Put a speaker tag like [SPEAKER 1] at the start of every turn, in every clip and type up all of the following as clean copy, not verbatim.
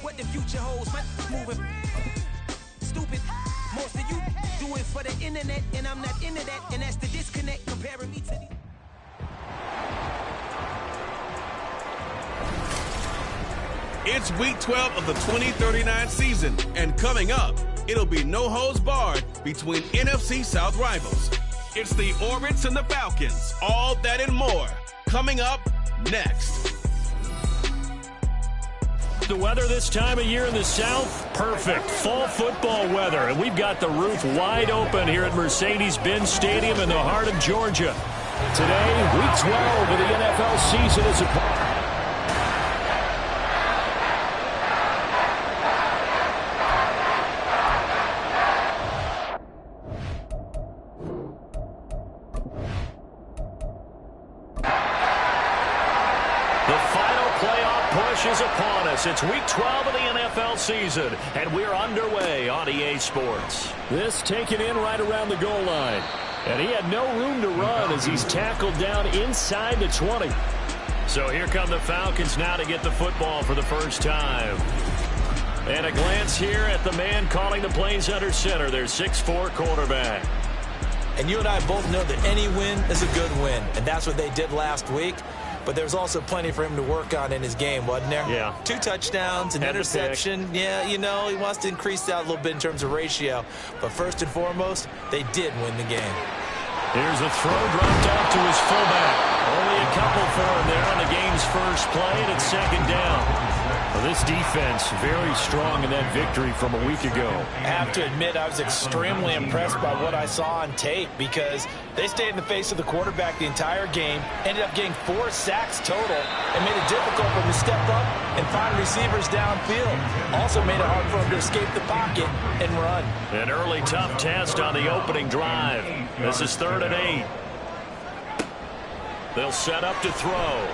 [SPEAKER 1] what the future holds. My moving stupid. Most of you do it for the internet, and I'm not into that, and that's the disconnect comparing me to these.
[SPEAKER 2] It's week 12 of the 2039 season, and coming up, it'll be no holds barred between NFC South rivals. It's the Orbits and the Falcons. All that and more coming up next.
[SPEAKER 3] The weather this time of year in the South, perfect. Fall football weather, and we've got the roof wide open here at Mercedes-Benz Stadium in the heart of Georgia. Today, week 12 of the NFL season is upon. Is upon us. It's week 12 of the NFL season, and we're underway on EA Sports. This taken in right around the goal line, and he had no room to run as he's tackled down inside the 20. So here come the Falcons now to get the football for the first time. And a glance here at the man calling the plays under center, their 6'4" quarterback.
[SPEAKER 4] And you and I both know that any win is a good win, and that's what they did last week. But there's also plenty for him to work on in his game, wasn't there?
[SPEAKER 3] Yeah.
[SPEAKER 4] 2 touchdowns, an interception. Yeah, you know, he wants to increase that a little bit in terms of ratio. But first and foremost, they did win the game.
[SPEAKER 3] Here's a throw dropped off to his fullback. Only a couple for him there on the game's first play, and it's second down. Well, this defense very strong in that victory from a week ago.
[SPEAKER 4] I have to admit, I was extremely impressed by what I saw on tape because they stayed in the face of the quarterback the entire game, ended up getting 4 sacks total, and made it difficult for him to step up and find receivers downfield. Also made it hard for him to escape the pocket and run.
[SPEAKER 3] An early tough test on the opening drive. This is 3rd and 8. They'll set up to throw.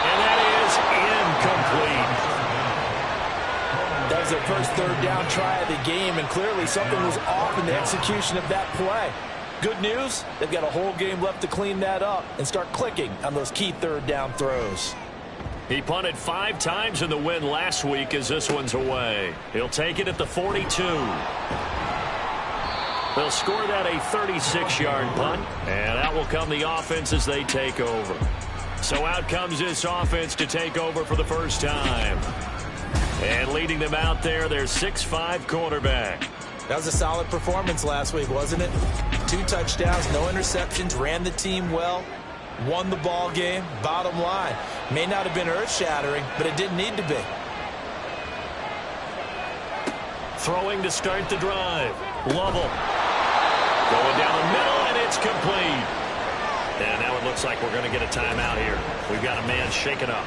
[SPEAKER 3] And that is incomplete.
[SPEAKER 4] That was their first 3rd down try of the game, and clearly something was off in the execution of that play. Good news, they've got a whole game left to clean that up and start clicking on those key 3rd down throws.
[SPEAKER 3] He punted 5 times in the win last week as this one's away. He'll take it at the 42. They'll score that a 36-yard punt, and out will come the offense as they take over. So out comes this offense to take over for the first time. And leading them out there, their 6'5" quarterback.
[SPEAKER 4] That was a solid performance last week, wasn't it? 2 touchdowns, no interceptions, ran the team well, won the ball game. Bottom line, may not have been earth-shattering, but it didn't need to be.
[SPEAKER 3] Throwing to start the drive. Lovell. Going down the middle, and it's complete. And now it looks like we're going to get a timeout here. We've got a man shaken up.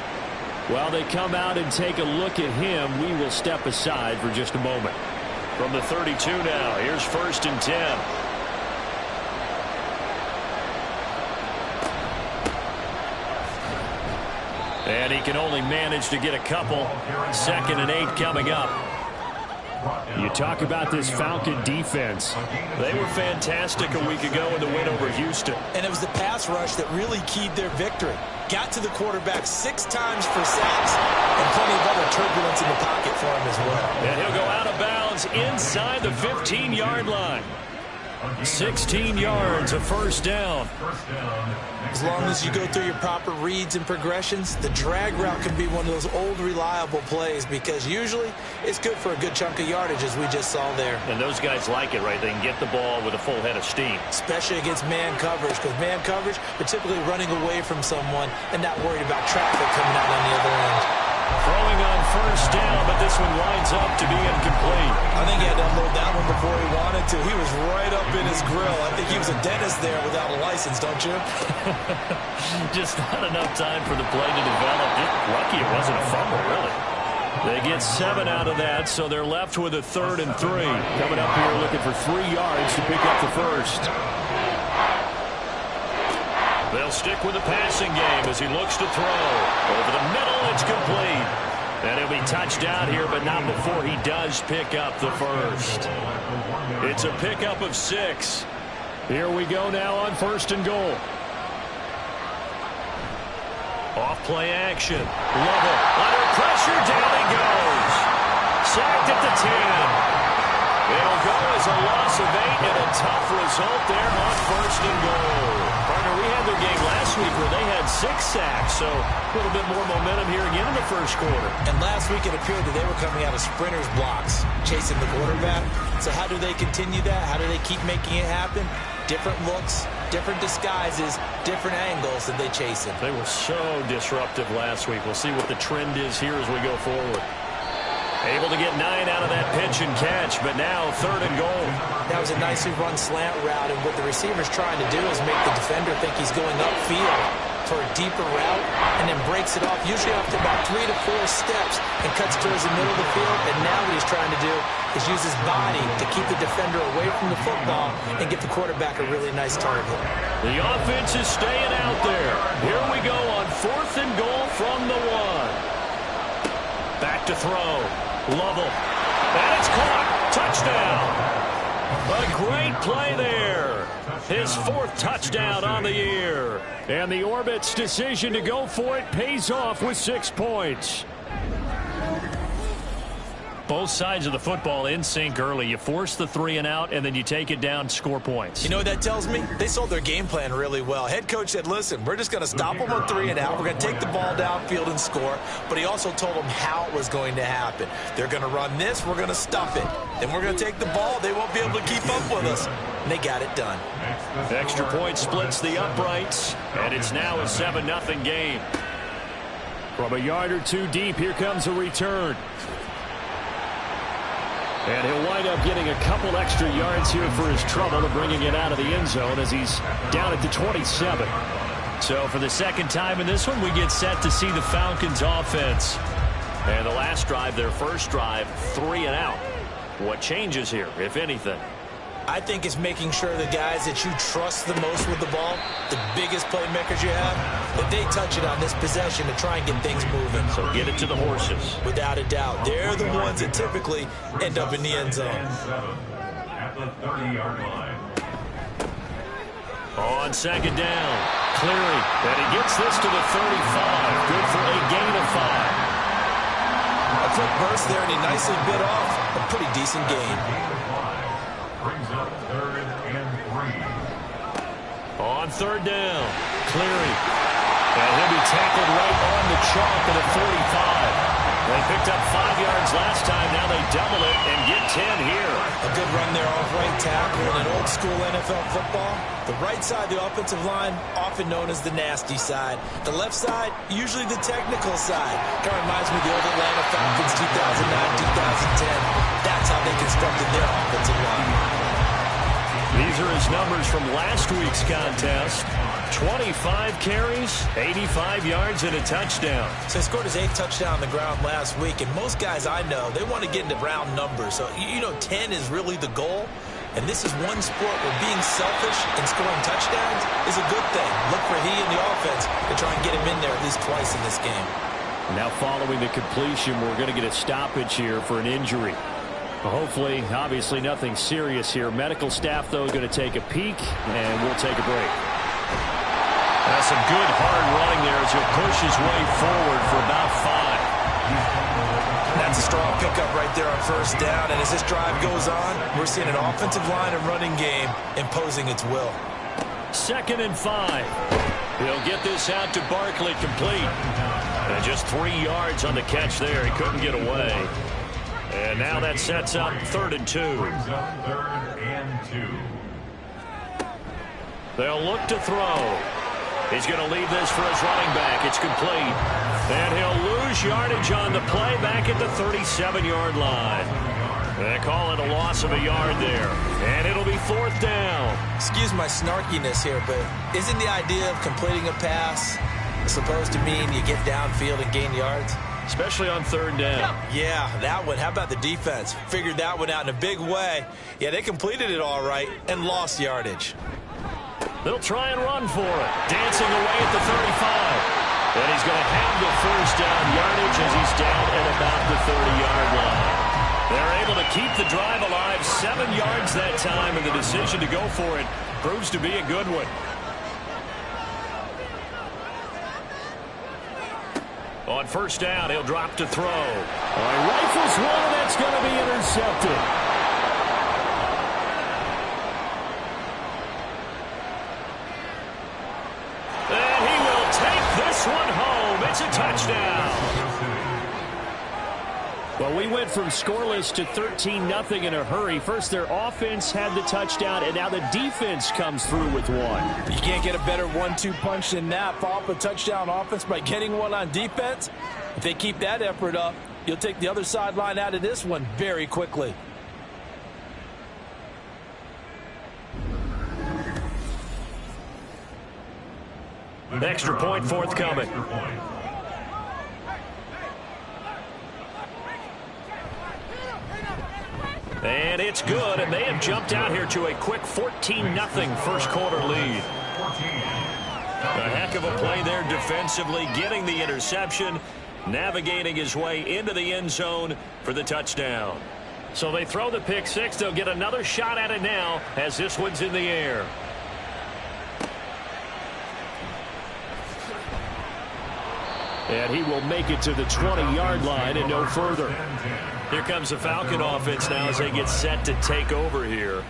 [SPEAKER 3] While they come out and take a look at him, we will step aside for just a moment. From the 32 now, here's 1st and 10. And he can only manage to get a couple. 2nd and 8 coming up. You talk about this Falcon defense. They were fantastic a week ago in the win over Houston.
[SPEAKER 4] And it was the pass rush that really keyed their victory. Got to the quarterback 6 times for sacks and plenty of other turbulence in the pocket for him as well.
[SPEAKER 3] And he'll go out of bounds inside the 15-yard line. 16 yards, a 1st down.
[SPEAKER 4] As long as you go through your proper reads and progressions, the drag route can be one of those old reliable plays because usually it's good for a good chunk of yardage as we just saw there.
[SPEAKER 3] And those guys like it, right? They can get the ball with a full head of steam.
[SPEAKER 4] Especially against man coverage, because man coverage, they're typically running away from someone and not worried about traffic coming out on the other end.
[SPEAKER 3] Throwing on 1st down, but this one winds up to be incomplete.
[SPEAKER 4] I think he had to unload that one before he wanted to. He was right up in his grill. I think he was a dentist there without a license, don't you?
[SPEAKER 3] Just not enough time for the play to develop. Lucky it wasn't a fumble, really. They get 7 out of that, so they're left with a 3rd and 3. Coming up here looking for 3 yards to pick up the 1st. They'll stick with the passing game as he looks to throw. Over the middle, it's complete. And he'll be touched down here, but not before he does pick up the 1st. It's a pickup of 6. Here we go now on 1st and goal. Off play action. Lovell under pressure. Down he goes. Sacked at the 10. It'll go as a loss of 8 and a tough result there on 1st and goal. Partner, we had their game last week where they had 6 sacks, so a little bit more momentum here again in the first quarter.
[SPEAKER 4] And last week it appeared that they were coming out of sprinters blocks, chasing the quarterback. So how do they continue that? How do they keep making it happen? Different looks, different disguises, different angles that they chase it.
[SPEAKER 3] They were so disruptive last week. We'll see what the trend is here as we go forward. Able to get 9 out of that pitch and catch, but now 3rd and goal.
[SPEAKER 4] That was a nicely run slant route, and what the receiver's trying to do is make the defender think he's going upfield for a deeper route, and then breaks it off, usually off to about 3 to 4 steps, and cuts towards the middle of the field. And now what he's trying to do is use his body to keep the defender away from the football and get the quarterback a really nice target.
[SPEAKER 3] The offense is staying out there. Here we go on 4th and goal from the 1. Back to throw. Lovell. And it's caught. Touchdown. A great play there. His 4th touchdown on the year. And the Orbits' decision to go for it pays off with 6 points. Both sides of the football in sync early. You force the 3 and out, and then you take it down, score points.
[SPEAKER 4] You know what that tells me? They sold their game plan really well. Head coach said, listen, we're just going to stop them on 3 and out. We're going to take the ball downfield and score. But he also told them how it was going to happen. They're going to run this. We're going to stuff it. Then we're going to take the ball. They won't be able to keep up with us. And they got it done.
[SPEAKER 3] Extra point splits the uprights, and it's now a 7-0 game. From a yard or 2 deep, here comes a return. And he'll wind up getting a couple extra yards here for his trouble and bringing it out of the end zone as he's down at the 27. So for the second time in this one, we get set to see the Falcons offense. And the last drive, their first drive, 3 and out. What changes here, if anything?
[SPEAKER 4] I think it's making sure the guys that you trust the most with the ball, the biggest playmakers you have, that they touch it on this possession to try and get things moving.
[SPEAKER 3] So get it to the horses.
[SPEAKER 4] Without a doubt. They're the ones that typically end up in the end zone.
[SPEAKER 5] At the 30-yard line.
[SPEAKER 3] On 2nd down, Cleary. And he gets this to the 35. Good for a gain of 5.
[SPEAKER 4] A quick burst there, and he nicely bit off a pretty decent gain.
[SPEAKER 5] Brings up 3rd and 3.
[SPEAKER 3] On 3rd down, Cleary. And he'll be tackled right on the chalk at the 45. They picked up 5 yards last time. Now they double it and get 10 here.
[SPEAKER 4] A good run there off right tackle in an old school NFL football. The right side, the offensive line, often known as the nasty side. The left side, usually the technical side. Kind of reminds me of the old Atlanta Falcons 2009-2010. That's how they constructed their offensive line.
[SPEAKER 3] These are his numbers from last week's contest. 25 carries, 85 yards, and a touchdown.
[SPEAKER 4] So he scored his 8th touchdown on the ground last week, and most guys I know, they want to get into round numbers. So, 10 is really the goal. And this is one sport where being selfish and scoring touchdowns is a good thing. Look for he and the offense to try and get him in there at least twice in this game.
[SPEAKER 3] Now following the completion, we're going to get a stoppage here for an injury. Hopefully, obviously nothing serious here. Medical staff, though, going to take a peek, and we'll take a break. That's some good hard running there as he'll push his way forward for about 5.
[SPEAKER 4] That's a strong pickup right there on 1st down, and as this drive goes on, we're seeing an offensive line and running game imposing its will.
[SPEAKER 3] 2nd and 5. He'll get this out to Barkley, complete. And just 3 yards on the catch there. He couldn't get away. And now that sets up 3rd and 2.
[SPEAKER 5] Brings up 3rd and 2.
[SPEAKER 3] They'll look to throw. He's going to leave this for his running back. It's complete. And he'll lose yardage on the play back at the 37-yard line. They call it a loss of a yard there. And it'll be 4th down.
[SPEAKER 4] Excuse my snarkiness here, but isn't the idea of completing a pass supposed to mean you get downfield and gain yards?
[SPEAKER 3] Especially on 3rd down.
[SPEAKER 4] Yeah, that one. How about the defense? Figured that one out in a big way. Yeah, they completed it all right and lost yardage.
[SPEAKER 3] They'll try and run for it. Dancing away at the 35. And he's going to have the 1st down yardage as he's down at about the 30-yard line. They're able to keep the drive alive, 7 yards that time, and the decision to go for it proves to be a good one. On first down, he'll drop to throw. He rifles one, and that's going to be intercepted. And he will take this one home. It's a touchdown. Well, we went from scoreless to 13-0 in a hurry. First, their offense had the touchdown, and now the defense comes through with one.
[SPEAKER 4] You can't get a better 1-2 punch than that. Follow up a touchdown offense by getting one on defense. If they keep that effort up, you'll take the other sideline out of this one very quickly.
[SPEAKER 3] Extra point forthcoming. And it's good, and they have jumped out here to a quick 14-0 first quarter lead. A heck of a play there defensively, getting the interception, navigating his way into the end zone for the touchdown. So they throw the pick six. They'll get another shot at it now as this one's in the air. And he will make it to the 20-yard line and no further. Here comes the Falcon offense now as they get set to take over here.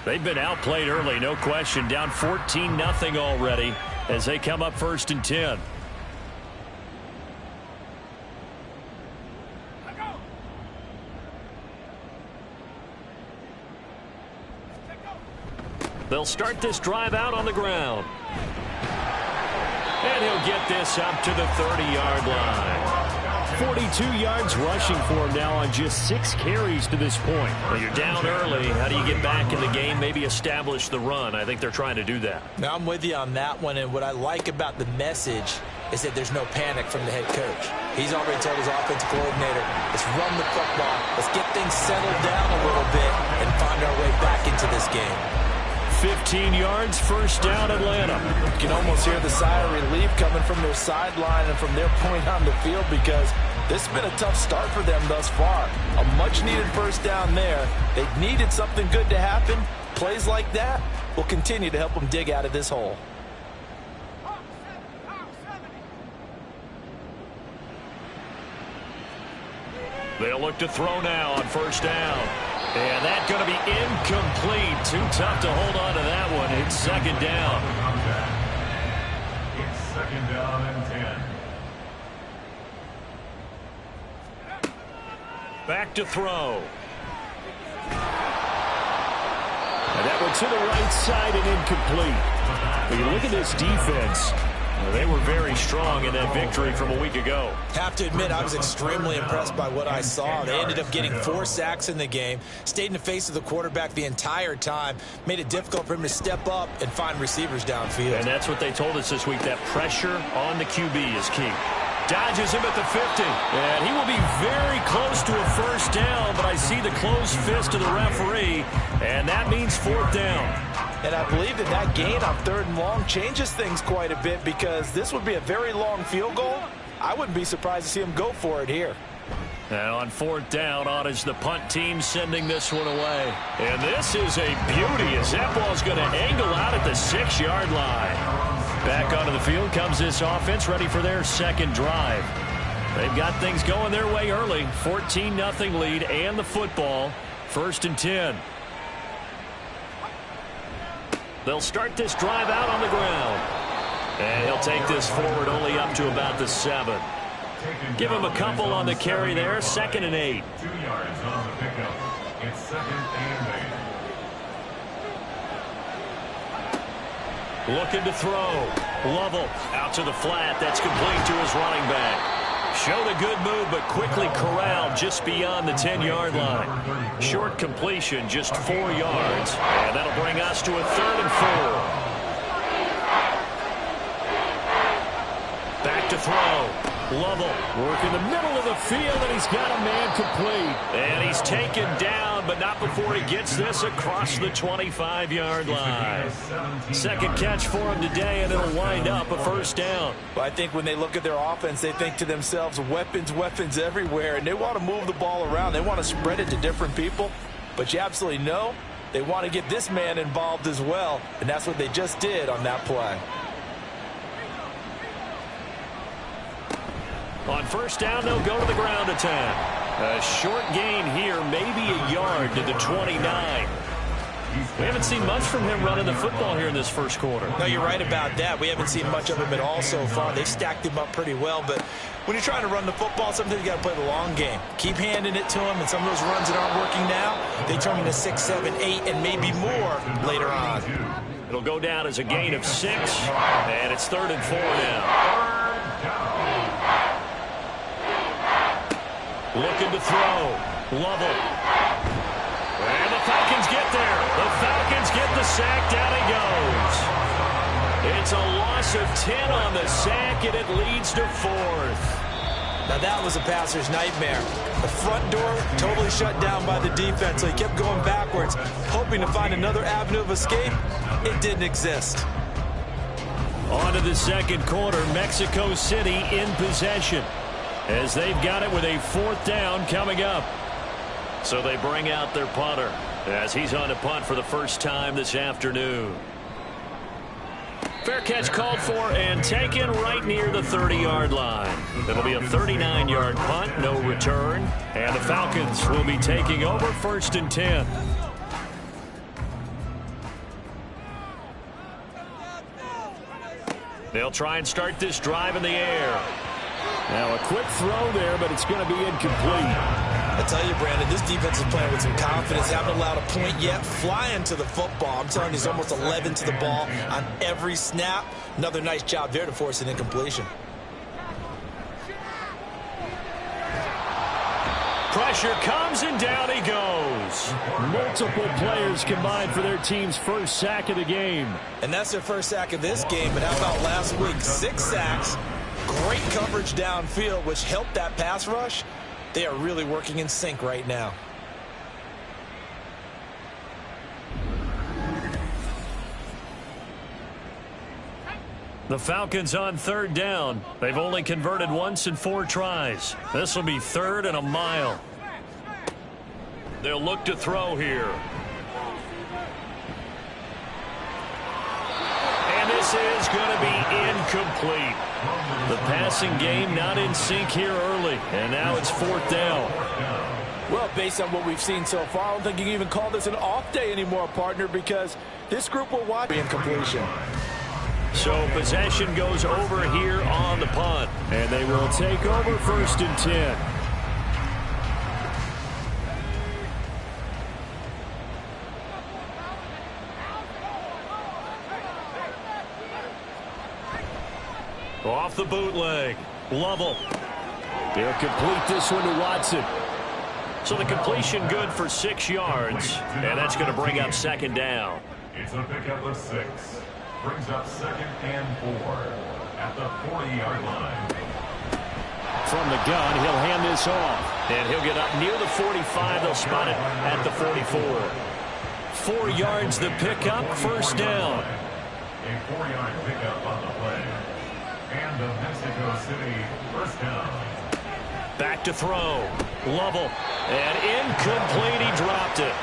[SPEAKER 3] They've been outplayed early, no question. Down 14-0 already as they come up 1st and 10. They'll start this drive out on the ground. And he'll get this up to the 30-yard line. 42 yards rushing for him now on just 6 carries to this point. Well, you're down early. How do you get back in the game, maybe establish the run? I think they're trying to do that.
[SPEAKER 4] Now, I'm with you on that one, and what I like about the message is that there's no panic from the head coach. He's already told his offensive coordinator, let's run the football, let's get things settled down a little bit and find our way back into this game.
[SPEAKER 3] 15 yards, first down, Atlanta.
[SPEAKER 4] You can almost hear the sigh of relief coming from their sideline and from their point on the field because this has been a tough start for them thus far. A much-needed first down there. They've needed something good to happen. Plays like that will continue to help them dig out of this hole.
[SPEAKER 3] They'll look to throw now on first down. And that's going to be incomplete. Too tough to hold on to that one. It's second down.
[SPEAKER 5] It's second down and 10.
[SPEAKER 3] Back to throw. And that one to the right side and incomplete. When you look at this defense, they were very strong in that victory from a week ago.
[SPEAKER 4] Have to admit, I was extremely impressed by what I saw. They ended up getting 4 sacks in the game, stayed in the face of the quarterback the entire time, made it difficult for him to step up and find receivers downfield.
[SPEAKER 3] And that's what they told us this week, that pressure on the QB is key. Dodges him at the 50. And he will be very close to a first down, but I see the closed fist of the referee, and that means 4th down.
[SPEAKER 4] And I believe that that gain on 3rd and long changes things quite a bit because this would be a very long field goal. I wouldn't be surprised to see him go for it here.
[SPEAKER 3] Now on 4th down, on is the punt team sending this one away. And this is a beauty as that ball's going to angle out at the 6-yard line. Back onto the field comes this offense, ready for their second drive. They've got things going their way early. 14-0 lead and the football. 1st and 10. They'll start this drive out on the ground. And he'll take this forward only up to about the 7. Give him a couple on the carry there. 2nd and 8.
[SPEAKER 5] 2 yards on the pickup. It's 2nd and 8.
[SPEAKER 3] Looking to throw. Lovell out to the flat. That's complete to his running back. Showed a good move, but quickly corralled just beyond the 10-yard line. Short completion, just 4 yards. And that'll bring us to a 3rd and 4. Back to throw. Lovell working the middle of the field, and he's got a man complete. And he's taken down, but not before he gets this across the 25-yard line. Second catch for him today, and it'll wind up a first down.
[SPEAKER 4] Well, I think when they look at their offense, they think to themselves, weapons, weapons everywhere, and they want to move the ball around. They want to spread it to different people, but you absolutely know they want to get this man involved as well, and that's what they just did on that play.
[SPEAKER 3] On first down, they'll go to the ground attack. A short gain here, maybe a yard to the 29. We haven't seen much from him running the football here in this first quarter.
[SPEAKER 4] No, you're right about that. We haven't seen much of him at all so far. They've stacked him up pretty well, but when you're trying to run the football, sometimes you got to play the long game. Keep handing it to him, and some of those runs that aren't working now, they turn into 6, 7, 8, and maybe more later on.
[SPEAKER 3] It'll go down as a gain of 6, and it's 3rd and 4 now. Looking to throw. Lovell. And the Falcons get there. The Falcons get the sack. Down he goes. It's a loss of 10 on the sack, and it leads to 4th.
[SPEAKER 4] Now that was a passer's nightmare. The front door totally shut down by the defense, so he kept going backwards, hoping to find another avenue of escape. It didn't exist.
[SPEAKER 3] On to the second quarter. Mexico City in possession, as they've got it with a 4th down coming up. So they bring out their punter as he's on to punt for the first time this afternoon. Fair catch called for and taken right near the 30-yard line. It'll be a 39-yard punt, no return. And the Falcons will be taking over 1st and 10. They'll try and start this drive in the air. Now a quick throw there, but it's going to be incomplete.
[SPEAKER 4] I tell you, Brandon, this defense is playing with some confidence. Haven't allowed a point yet. Flying to the football. I'm telling you, he's almost 11 to the ball on every snap. Another nice job there to force an incompletion.
[SPEAKER 3] Pressure comes, and down he goes. Multiple players combined for their team's first sack of the game.
[SPEAKER 4] And that's their first sack of this game. But how about last week? 6 sacks. Great coverage downfield, which helped that pass rush. They are really working in sync right now.
[SPEAKER 3] The Falcons on 3rd down. They've only converted once in 4 tries. This will be 3rd and a mile. They'll look to throw here. And this is going to be incomplete. The passing game not in sync here early, and now it's 4th down.
[SPEAKER 6] Well, based on what we've seen so far, I don't think you can even call this an off day anymore, partner, because this group will watch incompletion.
[SPEAKER 3] So possession goes over here on the punt, and they will take over 1st and 10. Off the bootleg. Lovell. They'll complete this one to Watson. So the completion good for 6 yards, and that's going to bring up 2nd down.
[SPEAKER 5] It's a pickup of 6. Brings up 2nd and 4 at the 40-yard line.
[SPEAKER 3] From the gun, he'll hand this off. And he'll get up near the 45. They'll spot it at the 44. 4 yards the pickup, 1st down.
[SPEAKER 5] A 4-yard pickup on the play. And the Mexico City 1st down.
[SPEAKER 3] Back to throw. Lovell. And incomplete. He dropped it.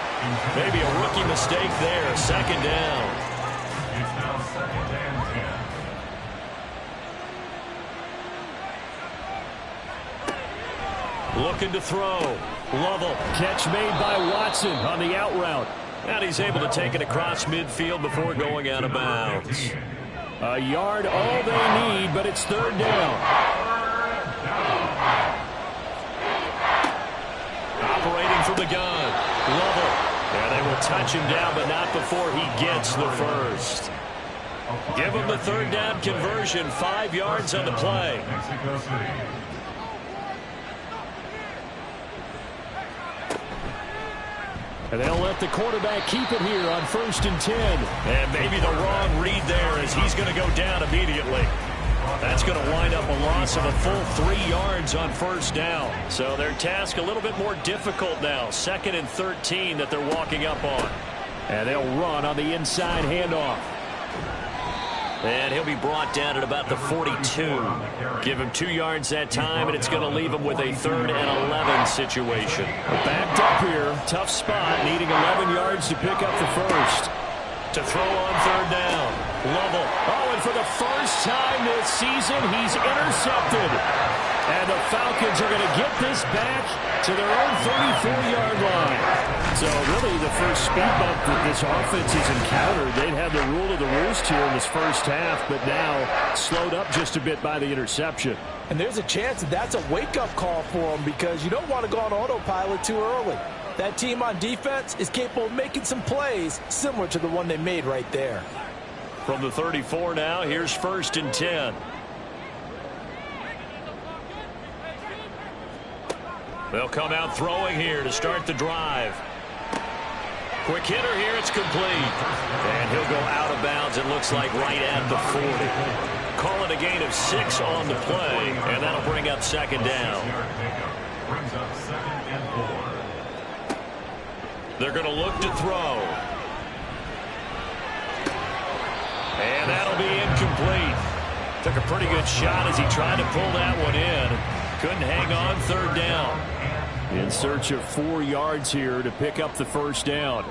[SPEAKER 3] Maybe a rookie mistake there. 2nd down.
[SPEAKER 5] It's now 2nd and 10.
[SPEAKER 3] Looking to throw. Lovell. Catch made by Watson on the out route. And he's able to take it across midfield before going out of bounds. A yard all they need, but it's 3rd down. Operating from the gun. Lovell. And they will touch him down, but not before he gets the first. Give him the 3rd down conversion. 5 yards on the play.
[SPEAKER 5] Mexico City.
[SPEAKER 3] And they'll let the quarterback keep it here on 1st and 10. And maybe the wrong read there, as he's going to go down immediately. That's going to wind up a loss of a full 3 yards on 1st down. So their task a little bit more difficult now. 2nd and 13 that they're walking up on. And they'll run on the inside handoff. And he'll be brought down at about the 42. Give him 2 yards that time, and it's going to leave him with a 3rd and 11 situation. Backed up here. Tough spot, needing 11 yards to pick up the first. To throw on 3rd down. Lovell. Oh, and for the first time this season, he's intercepted. And the Falcons are going to get this back to their own 34-yard line. So really the first speed bump that this offense has encountered, they'd had the rule of the roost here in this first half, but now slowed up just a bit by the interception.
[SPEAKER 6] And there's a chance that that's a wake-up call for them because you don't want to go on autopilot too early. That team on defense is capable of making some plays similar to the one they made right there.
[SPEAKER 3] From the 34 now, here's 1st and 10. They'll come out throwing here to start the drive. Quick hitter here, it's complete. And he'll go out of bounds, it looks like right at the 40. Call it a gain of 6 on the play, and that'll bring up 2nd down.
[SPEAKER 5] Brings up 2nd and 4.
[SPEAKER 3] They're going to look to throw. And that'll be incomplete. Took a pretty good shot as he tried to pull that one in. Couldn't hang on, 3rd down. In search of 4 yards here to pick up the 1st down.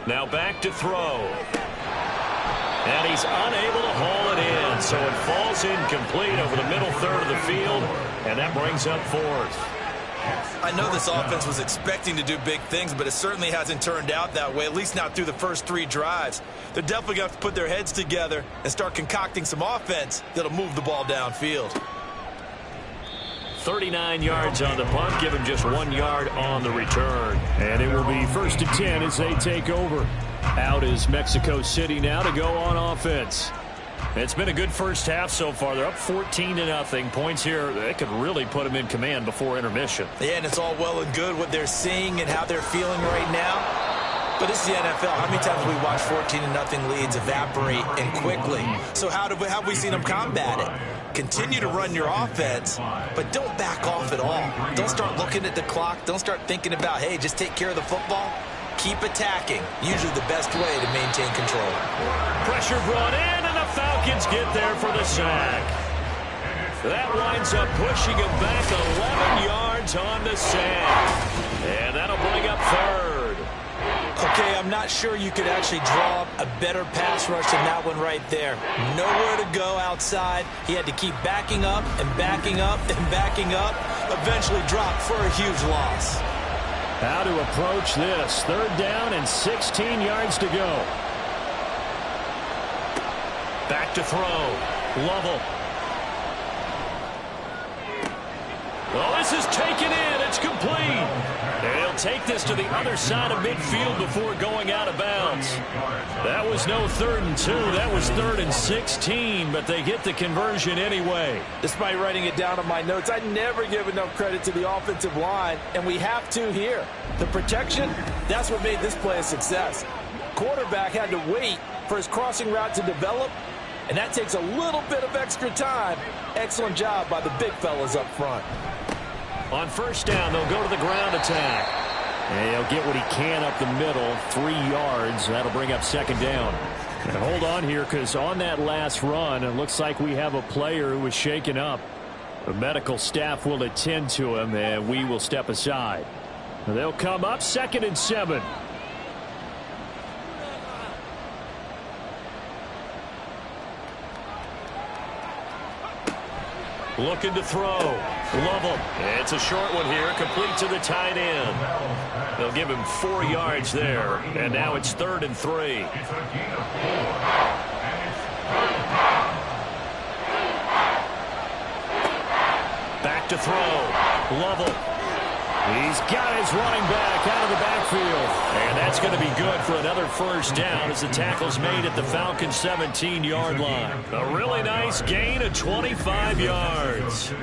[SPEAKER 3] Now back to throw. And he's unable to haul it in, so it falls incomplete over the middle third of the field, and that brings up 4th.
[SPEAKER 4] I know this offense was expecting to do big things, but it certainly hasn't turned out that way, at least not through the first 3 drives. They're definitely going to have to put their heads together and start concocting some offense that'll move the ball downfield.
[SPEAKER 3] 39 yards on the punt, give him just 1 yard on the return. And it will be 1st and 10 as they take over. Out is Mexico City now to go on offense. It's been a good first half so far. They're up 14-0. Points here, they could really put them in command before intermission.
[SPEAKER 4] Yeah, and it's all well and good what they're seeing and how they're feeling right now. But this is the NFL. How many times have we watched 14-0 leads evaporate and quickly? So how have we seen them combat it? Continue to run your offense, but don't back off at all. Don't start looking at the clock. Don't start thinking about, hey, just take care of the football. Keep attacking. Usually the best way to maintain control.
[SPEAKER 3] Pressure brought in, and the Falcons get there for the sack. That winds up pushing him back 11 yards on the sack. And that'll bring up 3rd.
[SPEAKER 6] Okay, I'm not sure you could actually draw up a better pass rush than that one right there. Nowhere to go outside. He had to keep backing up and backing up and backing up. Eventually dropped for a huge loss.
[SPEAKER 3] How to approach this. 3rd down and 16 yards to go. Back to throw. Lovell. Well, this is taken in. It's complete. And he'll take this to the other side of midfield before going out of bounds. That was no 3rd and 2. That was 3rd and 16, but they get the conversion anyway.
[SPEAKER 6] Despite writing it down on my notes, I never give enough credit to the offensive line, and we have to here. The protection, that's what made this play a success. Quarterback had to wait for his crossing route to develop, and that takes a little bit of extra time. Excellent job by the big fellas up front.
[SPEAKER 3] On 1st down, they'll go to the ground attack. And he'll get what he can up the middle, 3 yards. That'll bring up 2nd down. And hold on here, because on that last run, it looks like we have a player who was shaken up. The medical staff will attend to him, and we will step aside. They'll come up 2nd and 7. Looking to throw. Lovell. It's a short one here, complete to the tight end. They'll give him 4 yards there, and now it's 3rd and 3.
[SPEAKER 5] It's a gain of 4, and it's 3rd down.
[SPEAKER 3] Back to throw. Lovell. He's got his running back out of the backfield. And that's going to be good for another 1st down as the tackle's made at the Falcons' 17-yard line. A really nice gain of 25 yards.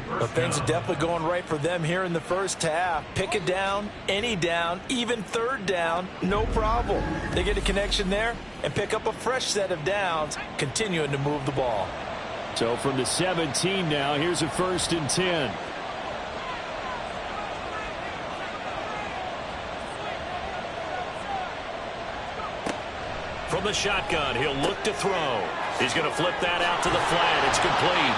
[SPEAKER 6] But things are definitely going right for them here in the first half. Pick it down, any down, even 3rd down, no problem. They get a connection there and pick up a fresh set of downs, continuing to move the ball.
[SPEAKER 3] So from the 17 now, here's a 1st and 10. From the shotgun, he'll look to throw. He's going to flip that out to the flat. It's complete.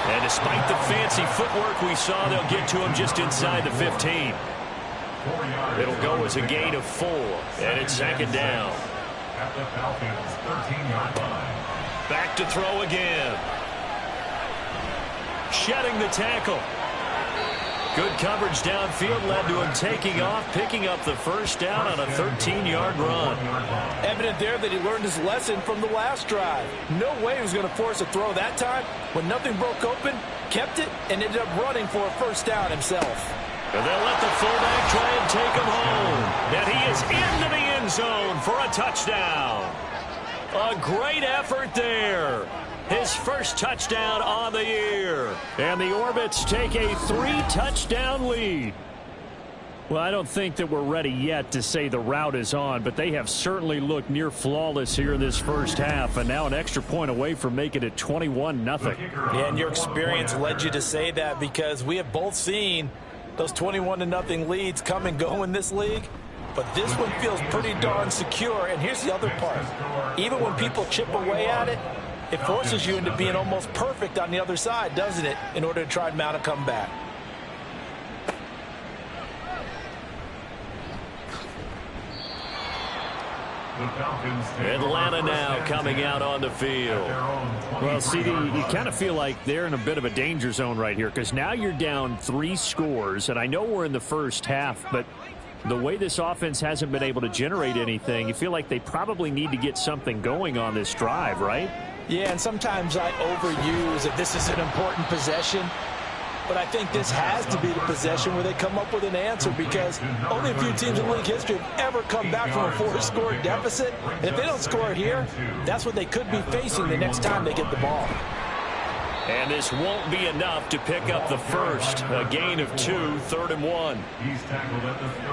[SPEAKER 3] And despite the fancy footwork we saw, they'll get to him just inside the 15. It'll go as a gain of 4, and it's 2nd down.
[SPEAKER 5] At the Falcons' 13-yard line.
[SPEAKER 3] Back to throw again. Shedding the tackle. Good coverage downfield led to him taking off, picking up the first down on a 13-yard run.
[SPEAKER 6] Evident there that he learned his lesson from the last drive. No way he was going to force a throw that time. When nothing broke open, kept it, and ended up running for a first down himself.
[SPEAKER 3] And they'll let the fullback try and take him home. And he is into the end zone for a touchdown. A great effort there. His first touchdown on the year. And the Orbits take a 3-touchdown lead. Well, I don't think that we're ready yet to say the route is on, but they have certainly looked near flawless here in this first half, and now an extra point away from making it 21-0.
[SPEAKER 6] Yeah, and your experience led you to say that, because we have both seen those 21-0 leads come and go in this league. But this one feels pretty darn secure. And here's the other part. Even when people chip away at it, it forces you into being almost perfect on the other side, doesn't it, in order to try and mount a comeback.
[SPEAKER 3] Atlanta now coming out on the field.
[SPEAKER 7] Well, CD, you kind of feel like they're in a bit of a danger zone right here, because now you're down 3 scores, and I know we're in the first half, but the way this offense hasn't been able to generate anything, you feel like they probably need to get something going on this drive, right?
[SPEAKER 6] Yeah, and sometimes I overuse that this is an important possession. But I think this has to be the possession where they come up with an answer, because only a few teams in league history have ever come back from a 4-score deficit. And if they don't score here, that's what they could be facing the next time they get the ball.
[SPEAKER 3] And this won't be enough to pick up the first. A gain of 2, 3rd and 1.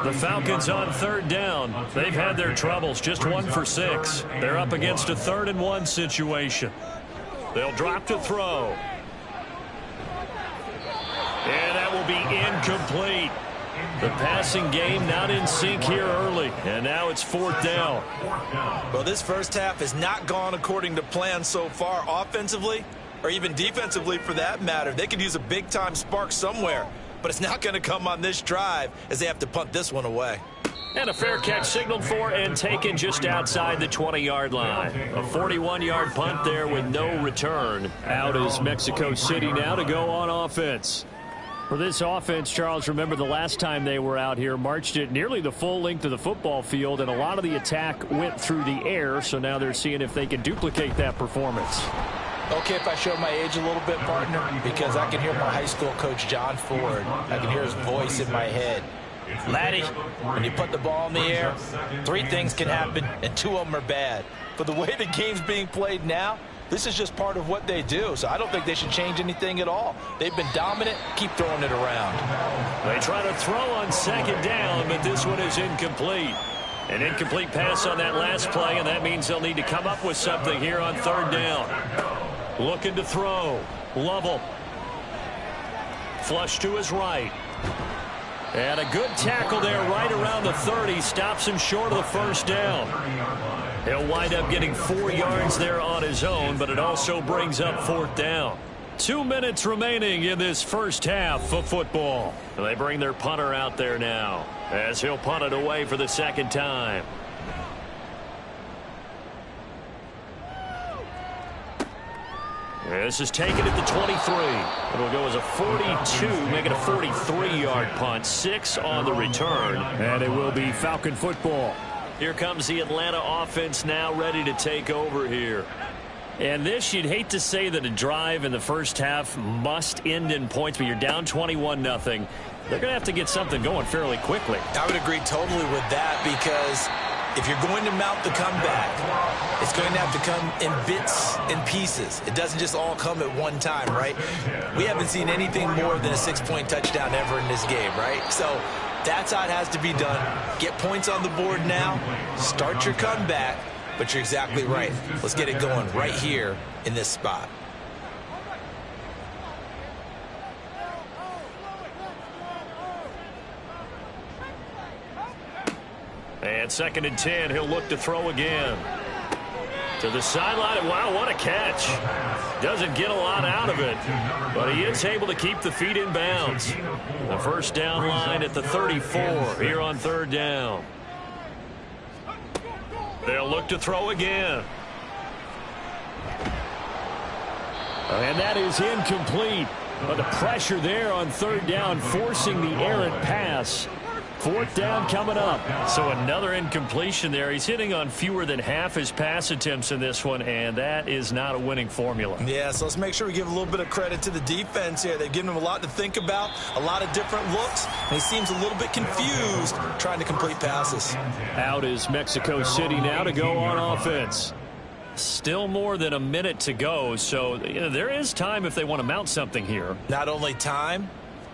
[SPEAKER 3] The Falcons on 3rd down. They've had their troubles, just 1 for 6. They're up against a 3rd and 1 situation. They'll drop to throw. And that will be incomplete. The passing game not in sync here early. And now it's 4th down.
[SPEAKER 4] Well, this first half has not gone according to plan so far offensively, or even defensively for that matter. They could use a big-time spark somewhere, but it's not going to come on this drive as they have to punt this one away.
[SPEAKER 3] And a fair catch signaled for and taken just outside the 20-yard line. A 41-yard punt there with no return. Out is Mexico City now to go on offense. For this offense, Charles, remember the last time they were out here, marched it nearly the full length of the football field, and a lot of the attack went through the air, so now they're seeing if they can duplicate that performance.
[SPEAKER 6] Okay, if I show my age a little bit, partner, because I can hear my high school coach, John Ford. I can hear his voice in my head. Laddie, when you put the ball in the air, 3 things can happen, and 2 of them are bad. But the way the game's being played now, this is just part of what they do, so I don't think they should change anything at all. They've been dominant. Keep throwing it around.
[SPEAKER 3] They try to throw on 2nd down, but this one is incomplete. An incomplete pass on that last play, and that means they'll need to come up with something here on 3rd down. Looking to throw. Lovell. Flush to his right. And a good tackle there right around the 30. Stops him short of the first down. He'll wind up getting 4 yards there on his own, but it also brings up 4th down. 2 minutes remaining in this first half of football. And they bring their punter out there now as he'll punt it away for the 2nd time. This is taken at the 23. It'll go as a 42, make it a 43-yard punt. 6 on the return.
[SPEAKER 7] And it will be Falcon football.
[SPEAKER 3] Here comes the Atlanta offense now ready to take over here. And this, you'd hate to say that a drive in the first half must end in points, but you're down 21-0. They're going to have to get something going fairly quickly.
[SPEAKER 4] I would agree totally with that, because if you're going to mount the comeback, it's going to have to come in bits and pieces. It doesn't just all come at one time, right? We haven't seen anything more than a 6-point touchdown ever in this game, right? So that's how it has to be done. Get points on the board now. Start your comeback. But you're exactly right. Let's get it going right here in this spot.
[SPEAKER 3] And 2nd and 10, he'll look to throw again. To the sideline. Wow, what a catch. Doesn't get a lot out of it, but he is able to keep the feet in bounds. The first down line at the 34 here on 3rd down. They'll look to throw again. And that is incomplete. But the pressure there on third down, forcing the errant pass. Fourth down coming up. So another incompletion there. He's hitting on fewer than half his pass attempts in this one, and that is not a winning formula.
[SPEAKER 4] Yeah, so let's make sure we give a little bit of credit to the defense here. They've given him a lot to think about, a lot of different looks, and he seems a little bit confused trying to complete passes.
[SPEAKER 3] Out is Mexico City now to go on offense. Still more than a minute to go, so there is time if they want to mount something here.
[SPEAKER 4] Not only time,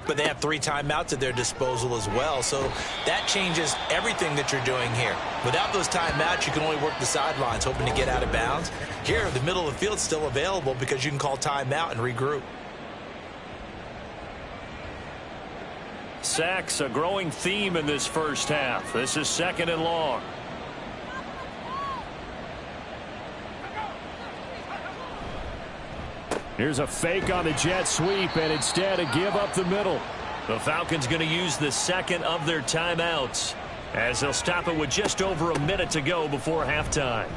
[SPEAKER 4] but they have 3 timeouts at their disposal as well. So that changes everything that you're doing here. Without those timeouts, you can only work the sidelines, hoping to get out of bounds. Here, the middle of the field is still available because you can call timeout and regroup.
[SPEAKER 3] Sacks, a growing theme in this first half. This is 2nd and long. Here's a fake on the jet sweep, and instead a give up the middle. The Falcons going to use the 2nd of their timeouts as they'll stop it with just over a minute to go before halftime.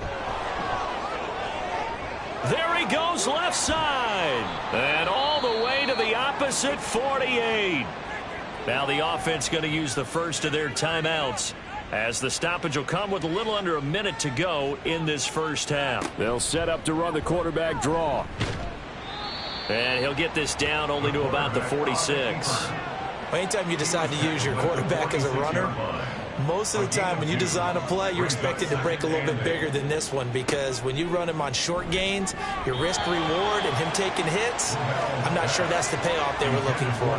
[SPEAKER 3] There he goes left side. And all the way to the opposite 48. Now the offense going to use the first of their timeouts as the stoppage will come with a little under a minute to go in this first half. They'll set up to run the quarterback draw. And he'll get this down only to about the 46.
[SPEAKER 4] Anytime you decide to use your quarterback as a runner, most of the time when you design a play, you're expected to break a little bit bigger than this one, because when you run him on short gains, your risk-reward and him taking hits, I'm not sure that's the payoff they were looking for.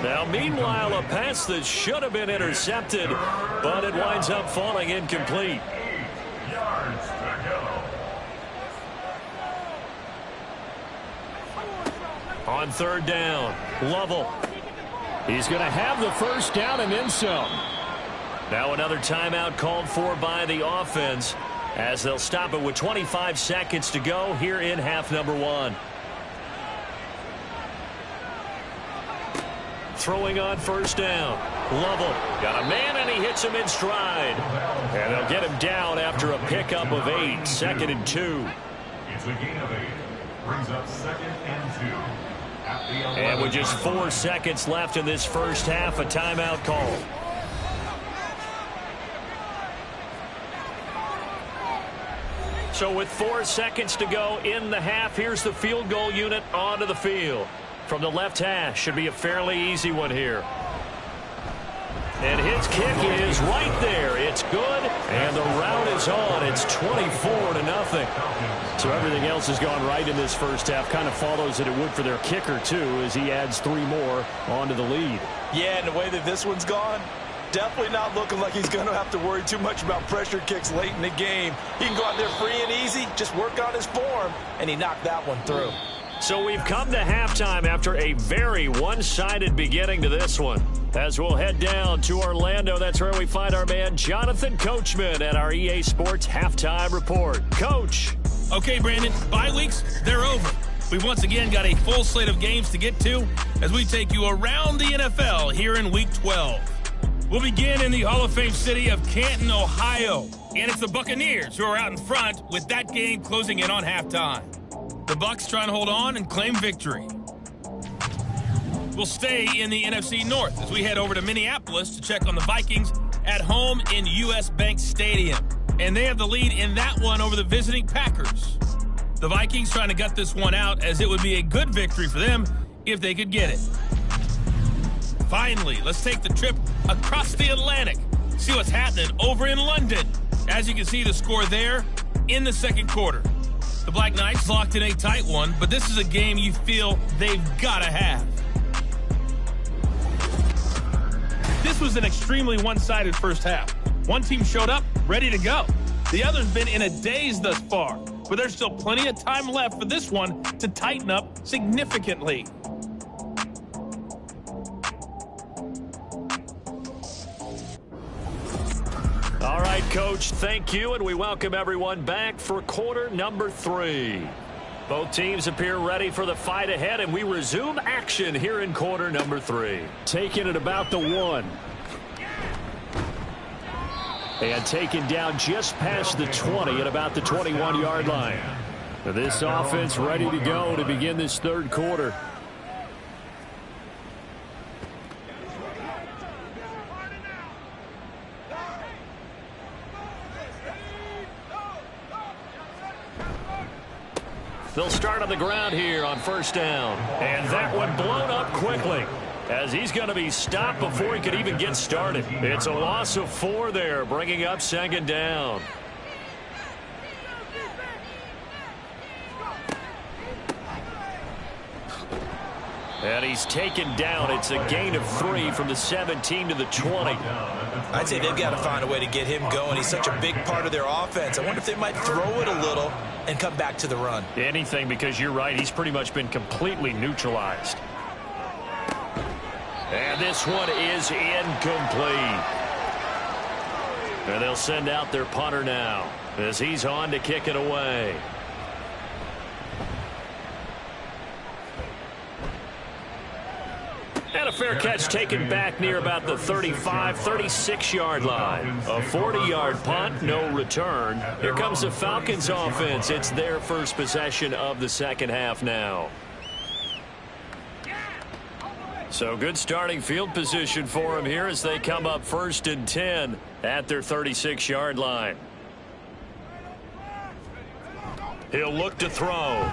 [SPEAKER 3] Now, meanwhile, a pass that should have been intercepted, but it winds up falling incomplete.
[SPEAKER 5] 8 yards to go.
[SPEAKER 3] On third down, Lovell. He's going to have the first down and then some. Now another timeout called for by the offense as they'll stop it with 25 seconds to go here in half number 1. Throwing on first down. Lovell got a man, and he hits him in stride. And they'll get him down after a pickup of 8. 2nd and 2.
[SPEAKER 5] It's a gain of 8. Brings up 2nd and 2.
[SPEAKER 3] And with just 4 seconds left in this first half, a timeout call. So with 4 seconds to go in the half, here's the field goal unit onto the field. From the left hash, should be a fairly easy one here. And his kick is right there. It's good, and the route is on. It's 24-0. So everything else has gone right in this first half. Kind of follows that it would for their kicker, too, as he adds 3 more onto the lead.
[SPEAKER 4] Yeah, and the way that this one's gone, definitely not looking like he's going to have to worry too much about pressure kicks late in the game. He can go out there free and easy, just work on his form, and he knocked that one through.
[SPEAKER 3] So we've come to halftime after a very one-sided beginning to this one. As we'll head down to Orlando, that's where we find our man Jonathan Coachman at our EA Sports Halftime Report. Coach.
[SPEAKER 8] Okay, Brandon, bye weeks, they're over. We've once again got a full slate of games to get to as we take you around the NFL here in Week 12. We'll begin in the Hall of Fame city of Canton, Ohio. And it's the Buccaneers who are out in front with that game closing in on halftime. The Bucs trying to hold on and claim victory. We'll stay in the NFC North as we head over to Minneapolis to check on the Vikings at home in U.S. Bank Stadium. And they have the lead in that one over the visiting Packers. The Vikings trying to gut this one out as it would be a good victory for them if they could get it. Finally, let's take the trip across the Atlantic. See what's happening over in London. As you can see, the score there in the second quarter. The Black Knights locked in a tight one, but this is a game you feel they've got to have. This was an extremely one-sided first half. One team showed up, ready to go. The other's been in a daze thus far, but there's still plenty of time left for this one to tighten up significantly.
[SPEAKER 3] All right, Coach, thank you, and we welcome everyone back for quarter number 3. Both teams appear ready for the fight ahead, and we resume action here in quarter number 3. Taking it about the 1. And taken down just past the 20 at about the 21-yard line.
[SPEAKER 7] This offense ready to go to begin this third quarter. They'll start on the ground here on first down. And that one blown up quickly, as he's going to be stopped before he could even get started. It's a loss of 4 there, bringing up second down. And he's taken down. It's a gain of 3 from the 17 to the 20.
[SPEAKER 4] I'd say they've got to find a way to get him going. He's such a big part of their offense. I wonder if they might throw it a little and come back to the run.
[SPEAKER 7] Anything, because you're right. He's pretty much been completely neutralized. And this one is incomplete. And they'll send out their punter now as he's on to kick it away. And a fair catch taken back near about the 35, 36-yard line. A 40-yard punt, no return. Here comes the Falcons offense. It's their first possession of the second half now. So good starting field position for him here as they come up 1st and 10 at their 36-yard line. He'll look to throw.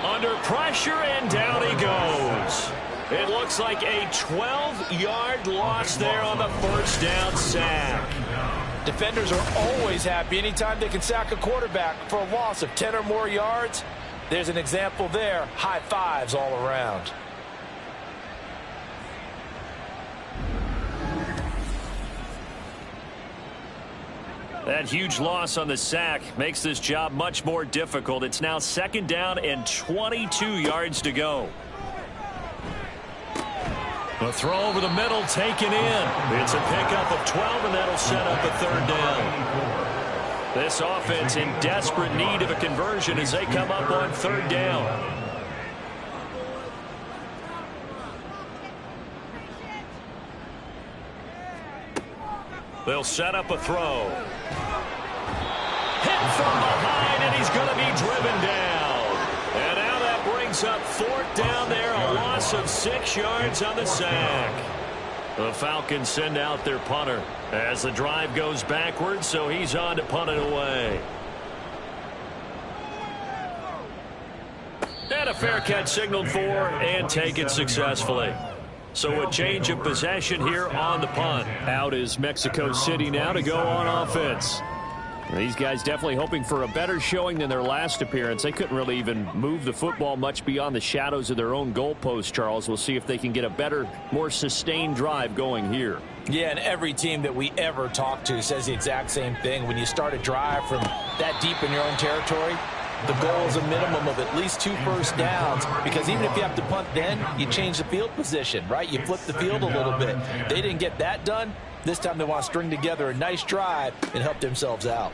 [SPEAKER 7] Under pressure, and down he goes. It looks like a 12-yard loss there on the first down sack.
[SPEAKER 6] Defenders are always happy anytime they can sack a quarterback for a loss of 10 or more yards. There's an example there. High fives all around.
[SPEAKER 7] That huge loss on the sack makes this job much more difficult. It's now second down and 22 yards to go. A throw over the middle taken in. It's a pickup of 12, and that'll set up a third down. This offense in desperate need of a conversion as they come up on third down. They'll set up a throw. Hit from behind, and he's going to be driven down. And now that brings up fourth down there, a loss of 6 yards on the sack. The Falcons send out their punter as the drive goes backwards, so he's on to punt it away. And a fair catch signaled for and taken successfully. So a change of possession here on the punt. Out is Mexico City now to go on offense. These guys definitely hoping for a better showing than their last appearance. They couldn't really even move the football much beyond the shadows of their own goalpost, Charles. We'll see if they can get a better, more sustained drive going here.
[SPEAKER 6] Yeah, and every team that we ever talk to says the exact same thing. When you start a drive from that deep in your own territory, the goal is a minimum of at least 2 first downs, because even if you have to punt then, you change the field position, right? You flip the field a little bit. They didn't get that done. This time they want to string together a nice drive and help themselves out.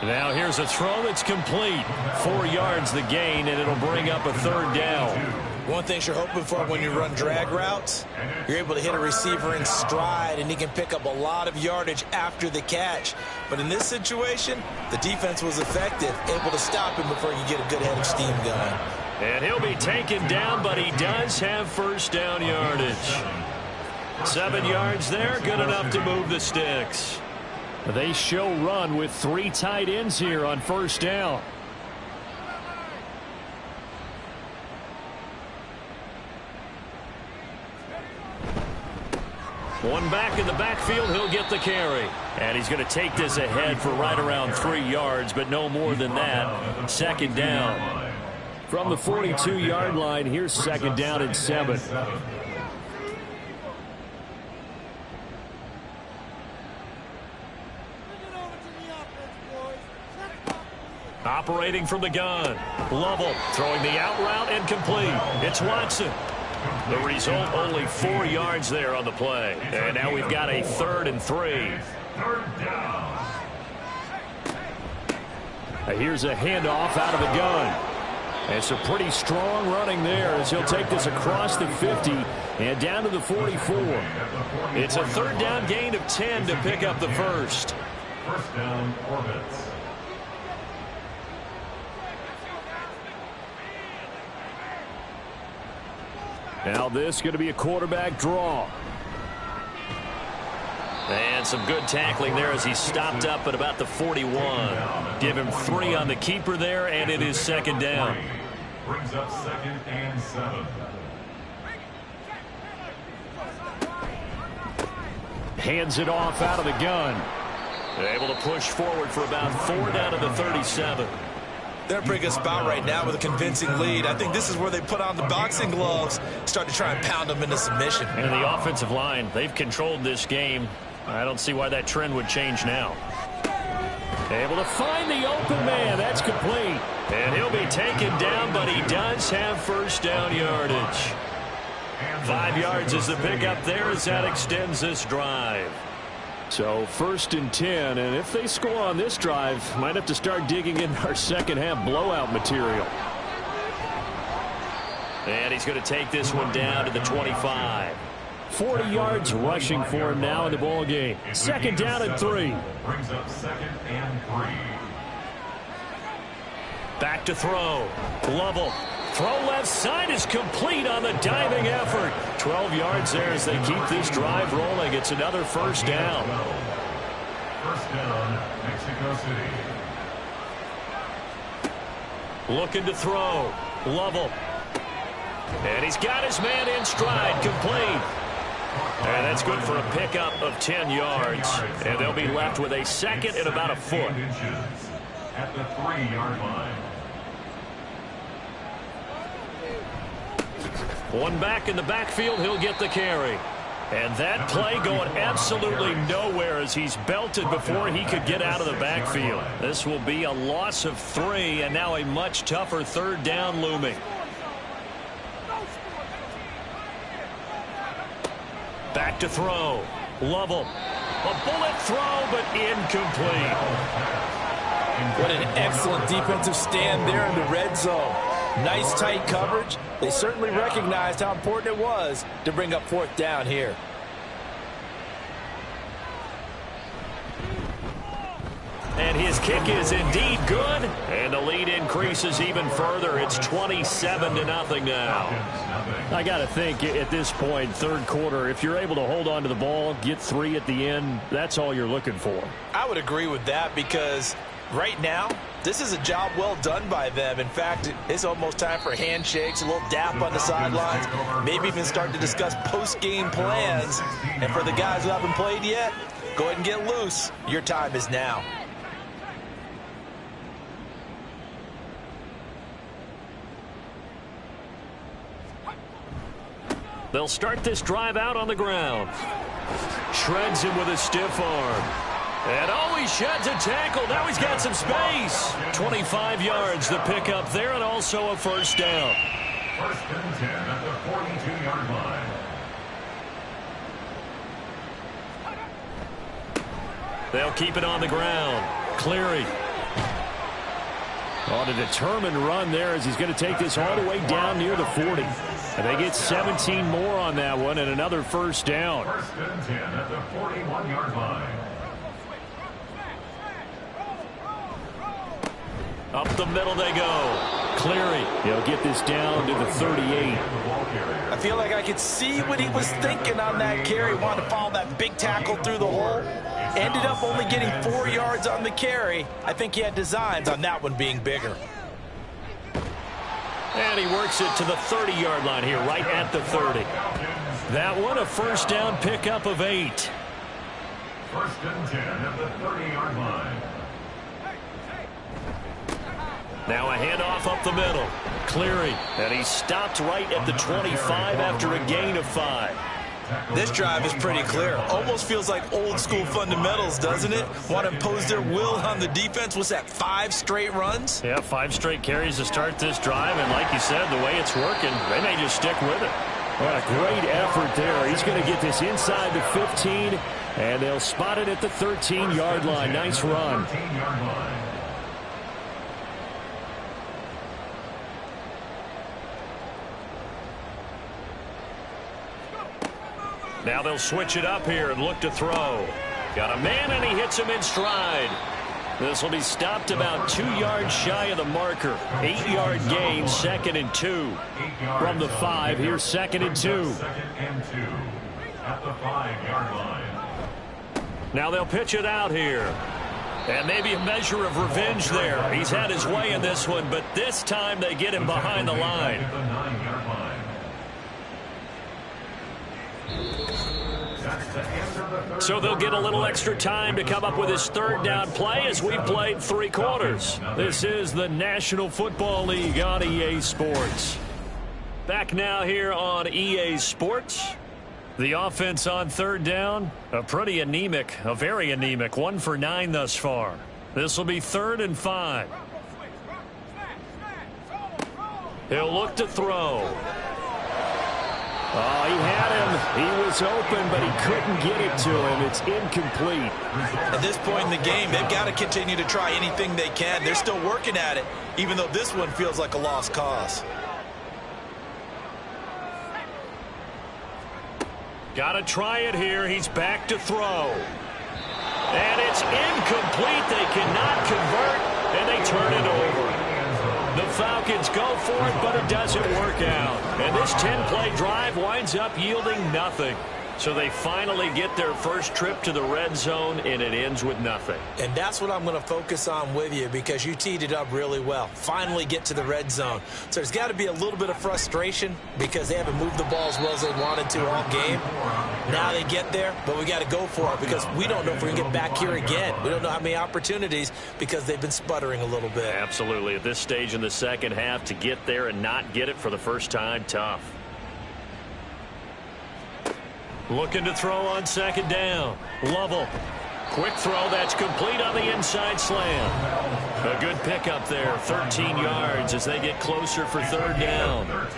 [SPEAKER 7] Now here's a throw that's complete. 4 yards the gain, and it'll bring up a third down.
[SPEAKER 4] One thing you're hoping for when you run drag routes, you're able to hit a receiver in stride, and he can pick up a lot of yardage after the catch. But in this situation, the defense was effective, able to stop him before you get a good head of steam going.
[SPEAKER 7] And he'll be taken down, but he does have first down yardage. 7 yards there, good enough to move the sticks. They show run with 3 tight ends here on first down. One back in the backfield, he'll get the carry. And he's going to take this ahead for right around 3 yards, but no more than that. Second down. From the 42-yard line, here's second down and 7. Operating from the gun. Lovell throwing the out route and complete. It's Watson. The result, only 4 yards there on the play. And now we've got a 3rd and 3. Here's a handoff out of the gun. And some pretty strong running there as he'll take this across the 50 and down to the 44. It's a 3rd down gain of 10 to pick up the first.
[SPEAKER 5] First down, Orbits.
[SPEAKER 7] Now this is going to be a quarterback draw.
[SPEAKER 3] And some good tackling there as he stopped up at about the 41. Give him 3 on the keeper there, and it is second down.
[SPEAKER 5] Brings up 2nd and 7.
[SPEAKER 7] Hands it off out of the gun.
[SPEAKER 3] Able to push forward for about 4 down to the 37.
[SPEAKER 4] They're in a pretty good spot right now with a convincing lead. I think this is where they put on the boxing gloves, start to try and pound them into submission.
[SPEAKER 3] And the offensive line, they've controlled this game. I don't see why that trend would change now.
[SPEAKER 7] Able to find the open man. That's complete.
[SPEAKER 3] And he'll be taken down, but he does have first down yardage. 5 yards is the pickup there as that extends this drive.
[SPEAKER 7] So 1st and 10, and if they score on this drive, might have to start digging in our second half blowout material.
[SPEAKER 3] And he's going to take this one down to the 25.
[SPEAKER 7] 40 yards rushing for him now in the ball game. 2nd down and 3.
[SPEAKER 5] Brings up 2nd and 3.
[SPEAKER 3] Back to throw. Lovell. Throw left side is complete on the diving effort. 12 yards there as they keep this drive rolling. It's another first down.
[SPEAKER 5] First down, Mexico City.
[SPEAKER 3] Looking to throw. Lovell. And he's got his man in stride. Complete. And that's good for a pickup of 10 yards. And they'll be left with a 2nd and about a foot.
[SPEAKER 5] At the 3-yard line.
[SPEAKER 3] One back in the backfield, he'll get the carry. And that play going absolutely nowhere as he's belted before he could get out of the backfield. This will be a loss of 3, and now a much tougher 3rd down looming. Back to throw. Lovell. A bullet throw, but incomplete.
[SPEAKER 4] What an excellent defensive stand there in the red zone. Nice tight coverage. They certainly recognized how important it was to bring up 4th down here.
[SPEAKER 3] And his kick is indeed good. And the lead increases even further. It's 27-0 now.
[SPEAKER 7] I got to think at this point, 3rd quarter, if you're able to hold on to the ball, get 3 at the end, that's all you're looking for.
[SPEAKER 4] I would agree with that because right now, this is a job well done by them. In fact, it's almost time for handshakes, a little dap on the sidelines, maybe even start to discuss post-game plans. And for the guys who haven't played yet, go ahead and get loose. Your time is now.
[SPEAKER 3] They'll start this drive out on the ground. Shreds him with a stiff arm. And oh, he sheds a tackle. Now he's got some space. 25 yards the pickup there, and also a first down.
[SPEAKER 5] 1st and 10 at the 42-yard line.
[SPEAKER 3] They'll keep it on the ground. Cleary.
[SPEAKER 7] On a determined run there as he's going to take this all the way down near the 40. And they get 17 more on that one and another first down.
[SPEAKER 5] 1st and 10 at the 41-yard line.
[SPEAKER 3] Up the middle they go. Cleary.
[SPEAKER 7] He'll get this down to the 38.
[SPEAKER 4] I feel like I could see what he was thinking on that carry. Wanted to follow that big tackle through the hole. Ended up only getting 4 yards on the carry. I think he had designs on that one being bigger.
[SPEAKER 3] And he works it to the 30-yard line here, right at the 30. That one, a first down pickup of 8.
[SPEAKER 5] 1st and 10 at the 30-yard line.
[SPEAKER 3] Now a handoff up the middle. Cleary. And he stopped right at the 25 after a gain of 5.
[SPEAKER 4] This drive is pretty clear. Almost feels like old school fundamentals, doesn't it? Want to impose their will on the defense. What's that, 5 straight runs?
[SPEAKER 3] Yeah, 5 straight carries to start this drive. And like you said, the way it's working, they may just stick with it.
[SPEAKER 7] What a great effort there. He's going to get this inside the 15, and they'll spot it at the 13-yard line. Nice run.
[SPEAKER 5] 13-yard line.
[SPEAKER 3] Now they'll switch it up here and look to throw. Got a man, and he hits him in stride. This will be stopped about 2 yards shy of the marker. 8-yard gain, 2nd and 2.
[SPEAKER 7] From the 5, here's 2nd and 2.
[SPEAKER 5] 2nd and 2 at the 5-yard line.
[SPEAKER 3] Now they'll pitch it out here. And maybe a measure of revenge there. He's had his way in this one, but this time they get him behind the line.
[SPEAKER 5] At the 9-yard line.
[SPEAKER 3] So they'll get a little extra time to come up with his 3rd down play as we played 3 quarters.
[SPEAKER 7] This is the National Football League on EA Sports.
[SPEAKER 3] Back now here on EA Sports.
[SPEAKER 7] The offense on 3rd down, a very anemic, 1 for 9 thus far. This will be 3rd and 5.
[SPEAKER 3] He'll look to throw.
[SPEAKER 7] Oh, he had him. He was open, but he couldn't get it to him. It's incomplete.
[SPEAKER 4] At this point in the game, they've got to continue to try anything they can. They're still working at it, even though this one feels like a lost cause.
[SPEAKER 3] Got to try it here. He's back to throw. And it's incomplete. They cannot convert, and they turn it over. The Falcons go for it, but it doesn't work out. And this 10-play drive winds up yielding nothing. So they finally get their first trip to the red zone, and it ends with nothing.
[SPEAKER 4] And that's what I'm going to focus on with you, because you teed it up really well. Finally get to the red zone. So there's got to be a little bit of frustration because they haven't moved the ball as well as they wanted to all game. Now they get there, but we got to go for it because we don't know if we're going to get back here again. We don't know how many opportunities because they've been sputtering a little bit.
[SPEAKER 3] Absolutely. At this stage in the second half, to get there and not get it for the first time, tough. Looking to throw on 2nd down. Lovell. Quick throw. That's complete on the inside slam. A good pickup there. 13 yards as they get closer for 3rd down.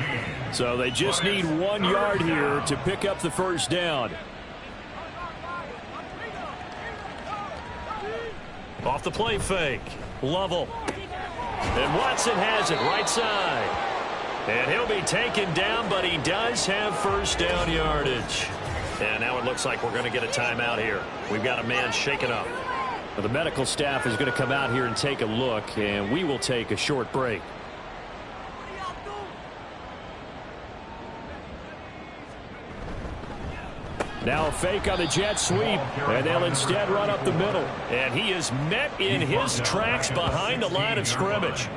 [SPEAKER 7] So they just need 1 yard here to pick up the first down.
[SPEAKER 3] Off the play fake. Lovell. And Watson has it right side. And he'll be taken down, but he does have first down yardage. And now it looks like we're going to get a timeout here. We've got a man shaken up.
[SPEAKER 7] Well, the medical staff is going to come out here and take a look, and we will take a short break. Now a fake on the jet sweep, and they'll instead run up the middle.
[SPEAKER 3] And he is met in his tracks behind the line of scrimmage.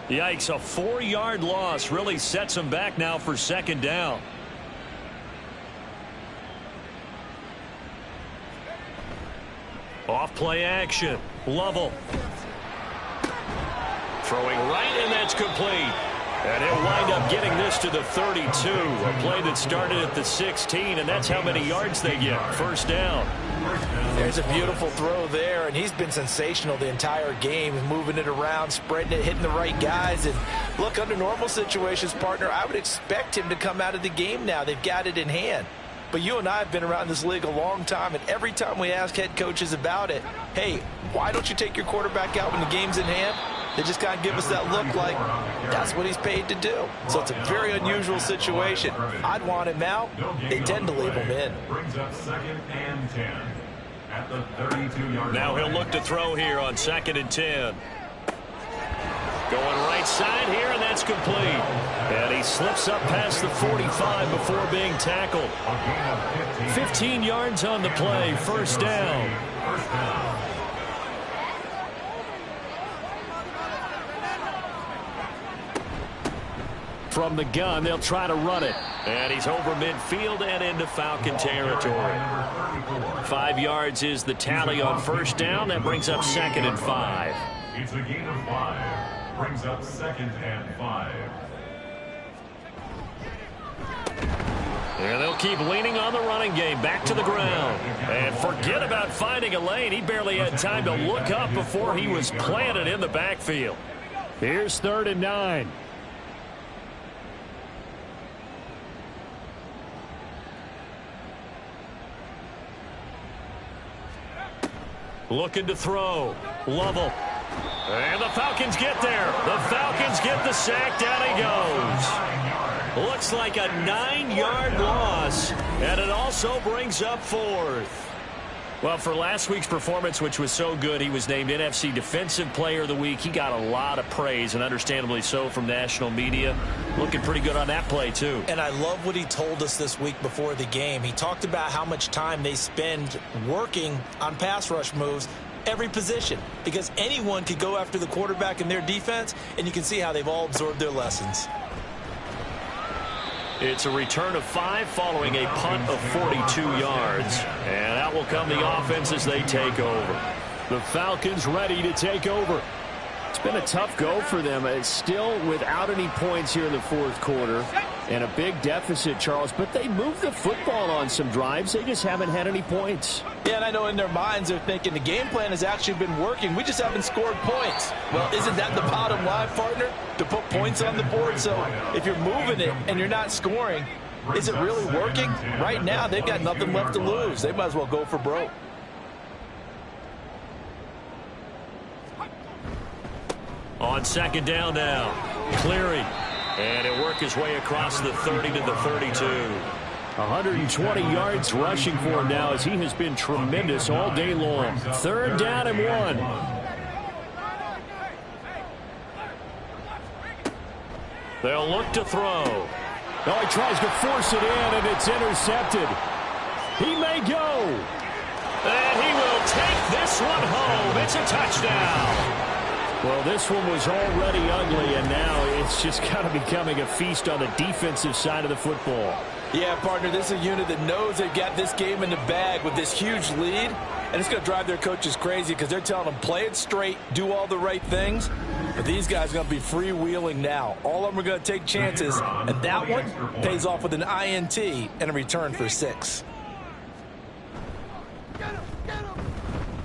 [SPEAKER 3] Yikes, a 4-yard loss really sets him back now for 2nd down. Off play action. Lovell. Throwing right, and that's complete. And he'll wind up getting this to the 32. A play that started at the 16, and that's how many yards they get. First down.
[SPEAKER 4] There's a beautiful throw there, and he's been sensational the entire game, moving it around, spreading it, hitting the right guys. And look, under normal situations, partner, I would expect him to come out of the game now. They've got it in hand. But you and I have been around this league a long time, and every time we ask head coaches about it, hey, why don't you take your quarterback out when the game's in hand? They just kind of give us that look like that's what he's paid to do. So it's a very unusual situation. I'd want him out. They tend to leave him in.
[SPEAKER 5] Brings up 2nd and 10 at the 32-yard line.
[SPEAKER 3] Now he'll look to throw here on 2nd and 10. Going right side here, and that's complete. And he slips up past the 45 before being tackled. 15 yards on the play. First down.
[SPEAKER 7] From the gun, they'll try to run it.
[SPEAKER 3] And he's over midfield and into Falcon territory. 5 yards is the tally on first down. That brings up 2nd and 5.
[SPEAKER 5] It's a gain of 5. Brings up 2nd and 5.
[SPEAKER 3] And they'll keep leaning on the running game. Back to the ground. And forget about finding a lane. He barely had time to look up before he was planted in the backfield.
[SPEAKER 7] Here's 3rd and 9.
[SPEAKER 3] Looking to throw. Lovell. And the Falcons get there. The Falcons get the sack. Down he goes. Looks like a 9-yard loss. And it also brings up 4th. Well, for last week's performance, which was so good, he was named NFC Defensive Player of the Week. He got a lot of praise, and understandably so, from national media. Looking pretty good on that play, too.
[SPEAKER 4] And I love what he told us this week before the game. He talked about how much time they spend working on pass rush moves, every position, because anyone could go after the quarterback in their defense, and you can see how they've all absorbed their lessons.
[SPEAKER 3] It's a return of 5 following a punt of 42 yards. And out will come the offense as they take over. The Falcons ready to take over. It's been a tough go for them. It's still without any points here in the fourth quarter. And a big deficit, Charles. But they moved the football on some drives. They just haven't had any points.
[SPEAKER 4] Yeah, and I know in their minds they're thinking the game plan has actually been working. We just haven't scored points. Well, isn't that the bottom line, partner? To put points on the board? So if you're moving it and you're not scoring, is it really working? Right now, they've got nothing left to lose. They might as well go for broke.
[SPEAKER 3] On second down now, Cleary. And he'll work his way across the 30 to the 32. 120 yards rushing for him now as he has been tremendous all day long. Third down and 1. They'll look to throw.
[SPEAKER 7] Oh, he tries to force it in, and it's intercepted. He may go.
[SPEAKER 3] And he will take this one home. It's a touchdown.
[SPEAKER 7] Well, this one was already ugly, and now it's just kind of becoming a feast on the defensive side of the football.
[SPEAKER 4] Yeah, partner, this is a unit that knows they've got this game in the bag with this huge lead, and it's going to drive their coaches crazy because they're telling them play it straight, do all the right things. But these guys are going to be freewheeling now. All of them are going to take chances, and that one pays off with an INT and a return for 6.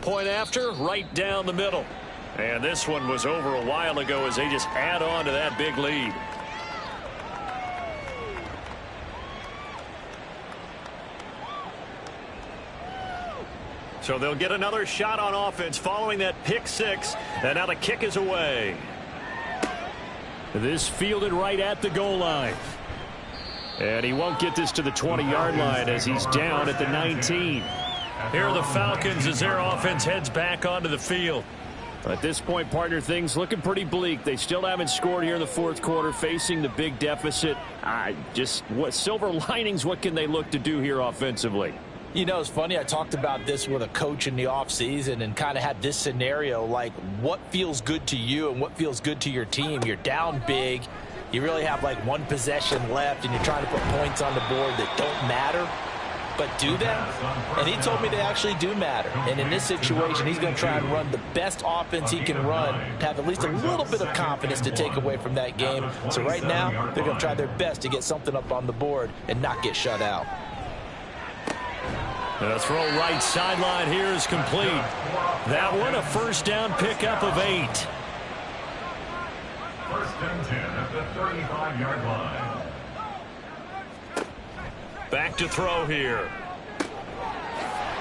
[SPEAKER 3] Point after, right down the middle. And this one was over a while ago as they just add on to that big lead. So they'll get another shot on offense following that pick 6. And now the kick is away.
[SPEAKER 7] This fielded right at the goal line. And he won't get this to the 20-yard line as he's down at the 19.
[SPEAKER 3] Here are the Falcons as their offense heads back onto the field.
[SPEAKER 7] At this point, partner, things looking pretty bleak. They still haven't scored here in the fourth quarter, facing the big deficit. What silver linings, what can they look to do here offensively?
[SPEAKER 4] You know, it's funny. I talked about this with a coach in the offseason and kind of had this scenario, like what feels good to you and what feels good to your team. You're down big. You really have like one possession left, and you're trying to put points on the board that don't matter. But do them? And he told me they actually do matter. And in this situation, he's going to try and run the best offense he can run, to have at least a little bit of confidence to take away from that game. So right now, they're going to try their best to get something up on the board and not get shut out.
[SPEAKER 3] The throw right sideline here is complete. That one a first down pickup of 8.
[SPEAKER 5] First and 10 at the 35-yard line.
[SPEAKER 3] Back to throw here.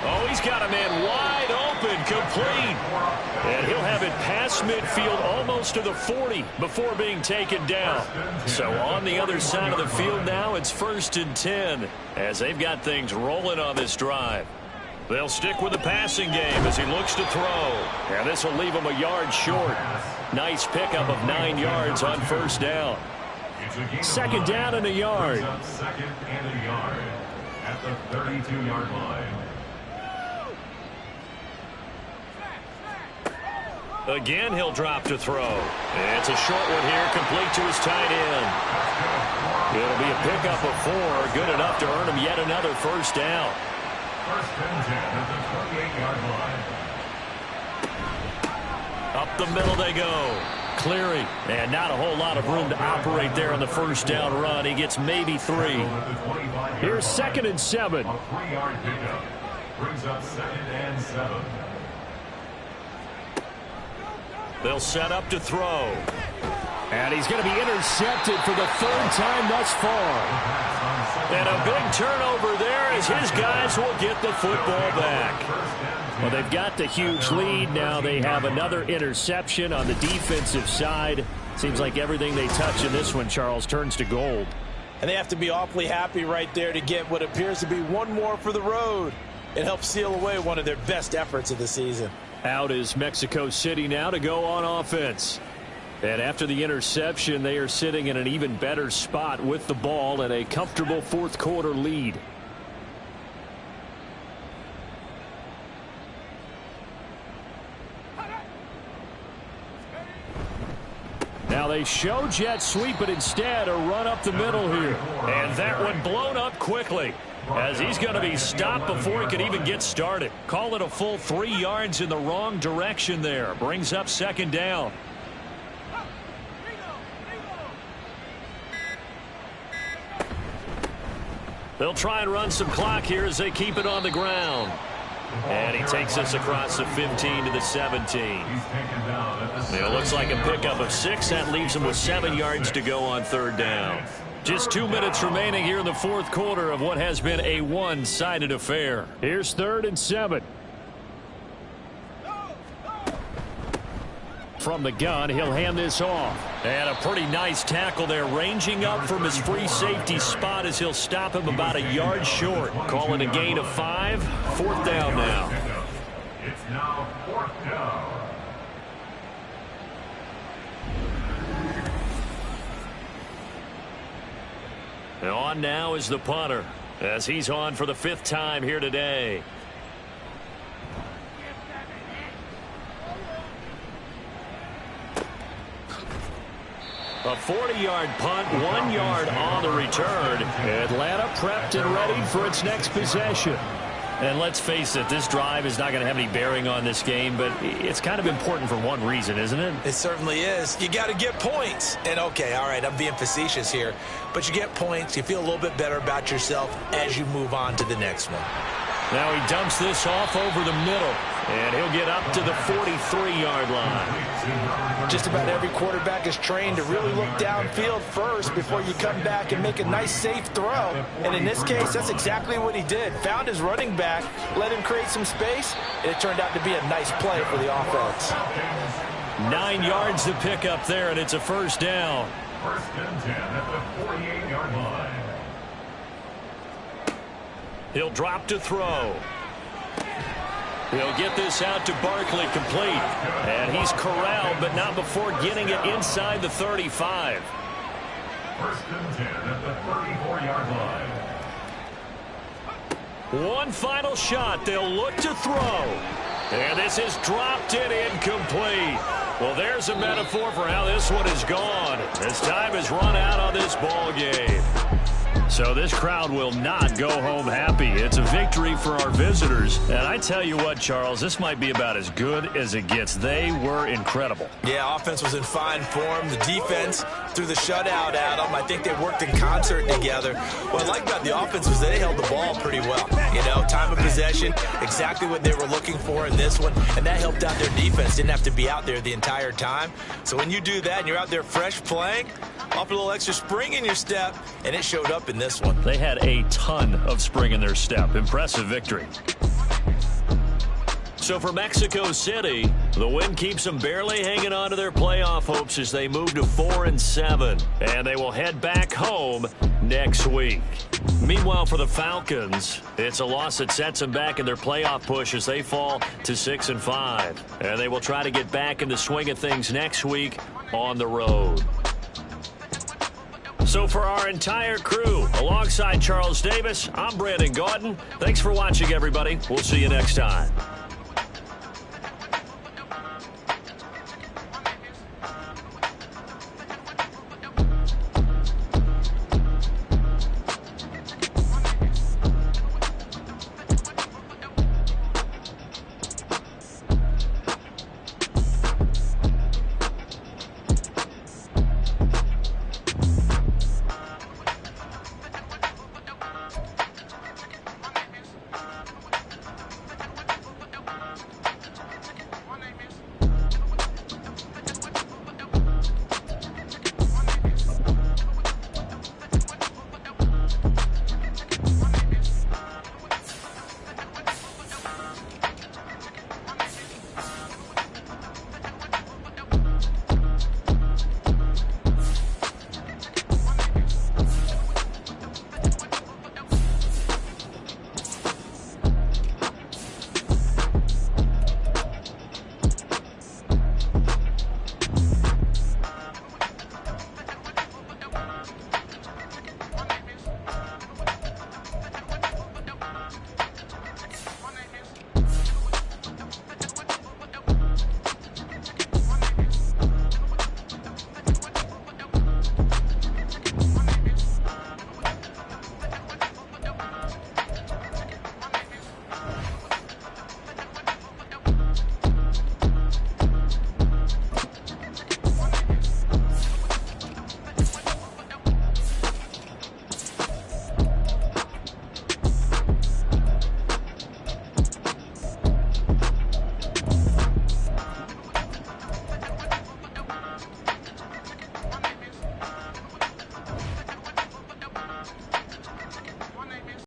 [SPEAKER 3] Oh, he's got a man wide open, complete. And he'll have it past midfield almost to the 40 before being taken down. So on the other side of the field now, it's 1st and 10 as they've got things rolling on this drive. They'll stick with the passing game as he looks to throw. And this will leave him a yard short. Nice pickup of 9 yards on first down.
[SPEAKER 7] Second down and a yard.
[SPEAKER 5] Second and a yard at the 32-yard line.
[SPEAKER 3] Again, he'll drop to throw. It's a short one here, complete to his tight end. It'll be a pickup of 4, good enough to earn him yet another first down.
[SPEAKER 5] First and 10 at the 28-yard line.
[SPEAKER 3] Up the middle they go. Cleary, and not a whole lot of room to operate there on the first down run. He gets maybe 3.
[SPEAKER 7] Here's 2nd and 7.
[SPEAKER 5] A 3-yard pickup brings up 2nd and 7.
[SPEAKER 3] They'll set up to throw.
[SPEAKER 7] And he's going to be intercepted for the 3rd time thus far.
[SPEAKER 3] And a big turnover there as his guys will get the football back.
[SPEAKER 7] Well, they've got the huge lead. Now they have another interception on the defensive side. Seems like everything they touch in this one, Charles, turns to gold.
[SPEAKER 4] And they have to be awfully happy right there to get what appears to be one more for the road. and help seal away one of their best efforts of the season.
[SPEAKER 3] Out is Mexico City now to go on offense. And after the interception, they are sitting in an even better spot with the ball and a comfortable fourth quarter lead. Now they show jet sweep, but instead a run up the middle here. And that one blown up quickly, as he's going to be stopped before he could even get started. Call it a full 3 yards in the wrong direction there. Brings up second down. They'll try and run some clock here as they keep it on the ground. And he takes us across the 15 to the 17. It looks like a pickup of 6. That leaves him with 7 yards to go on third down. Just 2 minutes remaining here in the fourth quarter of what has been a one-sided affair. Here's 3rd and 7. From the gun, he'll hand this off. And a pretty nice tackle there, ranging up from his free safety spot as he'll stop him about a yard short. Call it a gain of 5. 4th down now.
[SPEAKER 5] It's now 4th down.
[SPEAKER 3] And on now is the punter, as he's on for the 5th time here today. A 40-yard punt, 1 yard on the return. Atlanta prepped and ready for its next possession. And let's face it, this drive is not going to have any bearing on this game, but it's kind of important for one reason, isn't it?
[SPEAKER 4] It certainly is. You got to get points. And, okay, all right, I'm being facetious here. But you get points. You feel a little bit better about yourself as you move on to the next one.
[SPEAKER 3] Now he dumps this off over the middle, and he'll get up to the 43-yard line.
[SPEAKER 4] Just about every quarterback is trained to really look downfield first before you come back and make a nice, safe throw. And in this case, that's exactly what he did. Found his running back, let him create some space, and it turned out to be a nice play for the offense.
[SPEAKER 3] 9 yards to pick up there, and it's a 1st down.
[SPEAKER 5] 1st and 10 at the 48-yard line.
[SPEAKER 3] He'll drop to throw. He'll get this out to Barkley, complete. And he's corralled, but not before getting it inside the 35.
[SPEAKER 5] 1st and 10 at the 34-yard line.
[SPEAKER 3] One final shot. They'll look to throw. And this is dropped and incomplete. Well, there's a metaphor for how this one is gone. As time has run out on this ball game. So this crowd will not go home happy. It's a victory for our visitors. And I tell you what, Charles, this might be about as good as it gets. They were incredible.
[SPEAKER 4] Yeah, offense was in fine form. The defense threw the shutout at them. I think they worked in concert together. What I like about the offense was they held the ball pretty well. You know, time of possession, exactly what they were looking for in this one. And that helped out their defense. Didn't have to be out there the entire time. So when you do that and you're out there fresh playing, off a little extra spring in your step, and it showed up in this one.
[SPEAKER 3] They had a ton of spring in their step. Impressive victory. So for Mexico City, the win keeps them barely hanging on to their playoff hopes as they move to 4-7. And they will head back home next week. Meanwhile, for the Falcons, it's a loss that sets them back in their playoff push as they fall to 6-5. And they will try to get back in the swing of things next week on the road. So for our entire crew, alongside Charles Davis, I'm Brandon Gaudin. Thanks for watching, everybody. We'll see you next time.